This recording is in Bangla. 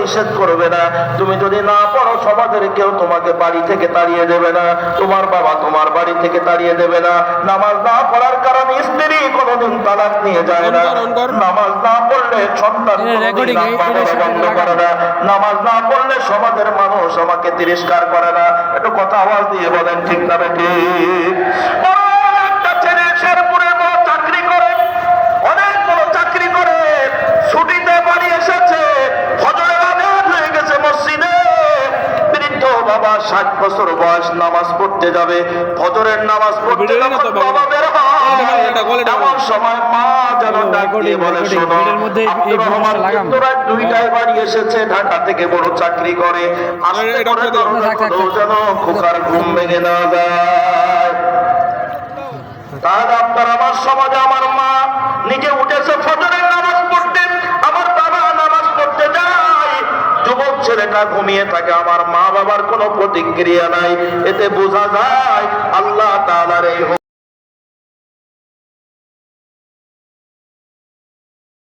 নিষেধ করবে না। তুমি যদি না পড়ো সমাজের কেউ তোমাকে বাড়ি থেকে তাড়িয়ে দেবে না, তোমার বাবা তোমার বাড়ি থেকে তাড়িয়ে দেবে না। নামাজ না পড়ার কারণে স্ত্রী কোনোদিন তালাক নিয়ে যায় না। নামাজ না পড়লে সন্তান কোনোদিন আম্মা বলা বন্ধ করে না। নামাজ না পড়লে সমাজের মানুষ আমাকে তিরস্কার করে না। একটু কথা আওয়াজ দিয়ে বলেন ঠিক না বেঠিক? একটা ছেলে শেরপুরে বড় চাকরি করে, অনেক বড় চাকরি করে, ছুটিতে বাড়ি এসেছে, ফজরের আজান হয়ে গেছে মসজিদে। বৃদ্ধ বাবা 60 বছর বয়স, নামাজ পড়তে যাবে, ফজরের নামাজ পড়তে যখন বাবা বের হয়, এমন সময় মা যেন ডাক দিয়ে বলে, শোনো আব্দুর রহমান কিন্তু রাত 2টায় বাড়ি এসেছে, ঢাকা থেকে বড় চাকরি করে, আসতে করে যেন খোকার ঘুম ভেঙে না যায়। তাহলে আপনার আমার সমাজে আমার মা নিজে উঠেছে ফজরের নামাজ পড়তে, আমার বাবা নামাজ পড়তে যায়, যুবক ছেলেটা ঘুমিয়ে থাকে, আমার মা বাবার কোনো প্রতিক্রিয়া নাই। এতে বোঝা যায় আল্লাহ তাআলার এই